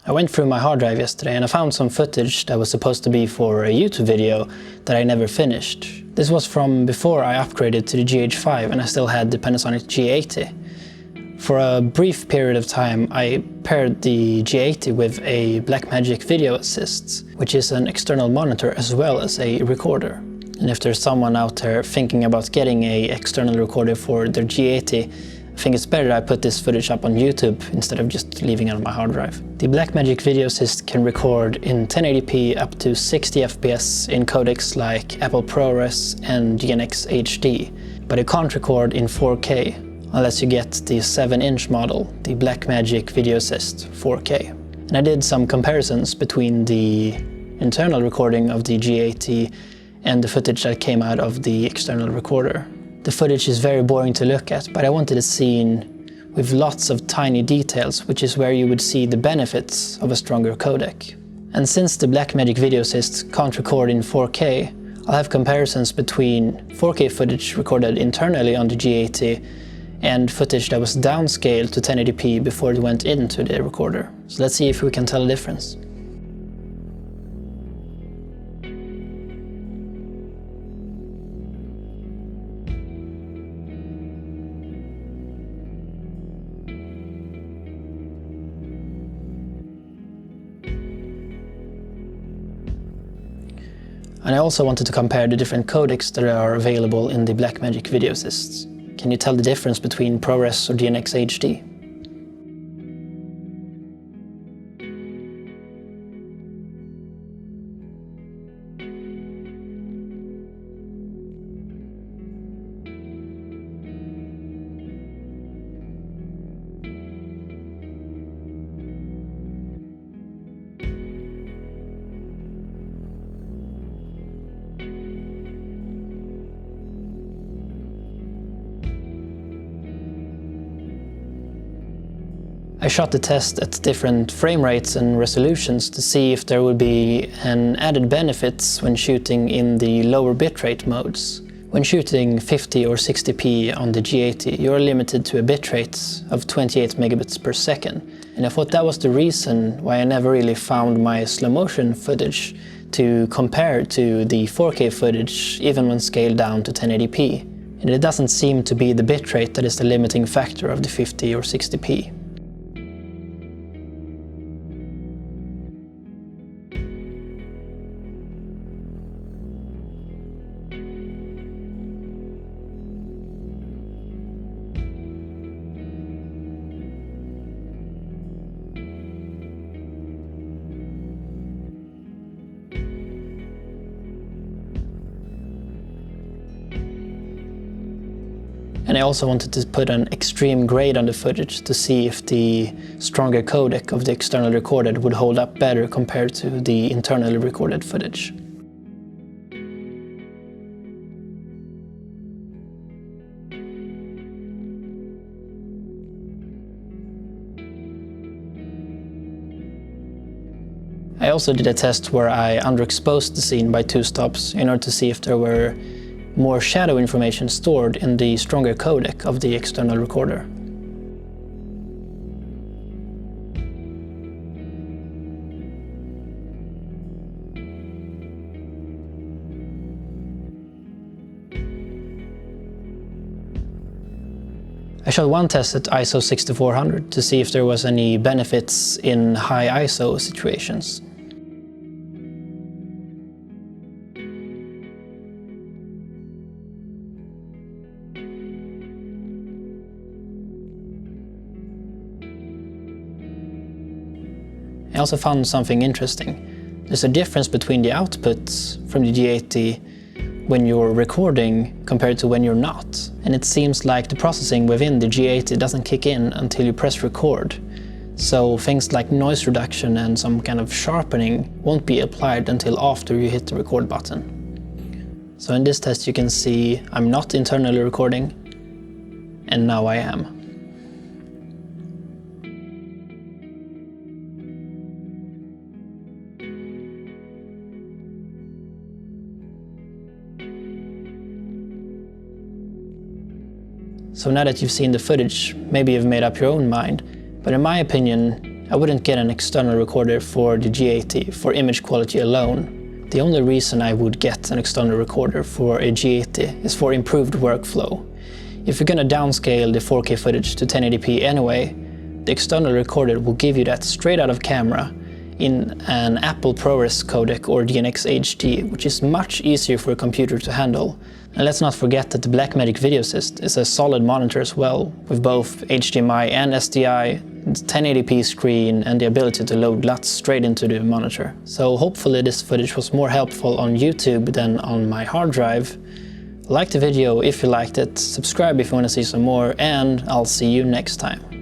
I went through my hard drive yesterday and I found some footage that was supposed to be for a YouTube video that I never finished. This was from before I upgraded to the GH5 and I still had the Panasonic G80. For a brief period of time I paired the G80 with a BlackMagic Video Assist, which is an external monitor as well as a recorder. And if there's someone out there thinking about getting an external recorder for their G80, I think it's better I put this footage up on YouTube instead of just leaving it on my hard drive. The BlackMagic Video Assist can record in 1080p up to 60 FPS in codecs like Apple ProRes and GNX HD, but it can't record in 4K unless you get the 7-inch model, the BlackMagic Video Assist 4K. And I did some comparisons between the internal recording of the G80 and the footage that came out of the external recorder. The footage is very boring to look at, but I wanted a scene with lots of tiny details, which is where you would see the benefits of a stronger codec. And since the BlackMagic Video Assist can't record in 4K, I'll have comparisons between 4K footage recorded internally on the G80 and footage that was downscaled to 1080p before it went into the recorder. So let's see if we can tell the difference. And I also wanted to compare the different codecs that are available in the BlackMagic Video Assists. Can you tell the difference between ProRes or GNX HD? I shot the test at different frame rates and resolutions to see if there would be an added benefits when shooting in the lower bitrate modes. When shooting 50 or 60p on the G80, you're limited to a bitrate of 28 megabits per second. And I thought that was the reason why I never really found my slow motion footage to compare to the 4K footage, even when scaled down to 1080p. And it doesn't seem to be the bitrate that is the limiting factor of the 50 or 60p. And I also wanted to put an extreme grade on the footage to see if the stronger codec of the external recorded would hold up better compared to the internally recorded footage. I also did a test where I underexposed the scene by 2 stops in order to see if there were more shadow information stored in the stronger codec of the external recorder. I shot one test at ISO 6400 to see if there was any benefits in high ISO situations. I also found something interesting. There's a difference between the outputs from the G80 when you're recording compared to when you're not. And it seems like the processing within the G80 doesn't kick in until you press record. So things like noise reduction and some kind of sharpening won't be applied until after you hit the record button. So in this test you can see I'm not internally recording, and now I am. So now that you've seen the footage, maybe you've made up your own mind, but in my opinion, I wouldn't get an external recorder for the G80 for image quality alone. The only reason I would get an external recorder for a G80 is for improved workflow. If you're gonna downscale the 4K footage to 1080p anyway, the external recorder will give you that straight out of camera in an Apple ProRes codec or DNx HD, which is much easier for a computer to handle. And let's not forget that the BlackMagic Video Assist is a solid monitor as well, with both HDMI and SDI, 1080p screen, and the ability to load LUTs straight into the monitor. So hopefully this footage was more helpful on YouTube than on my hard drive. Like the video if you liked it, subscribe if you want to see some more, and I'll see you next time.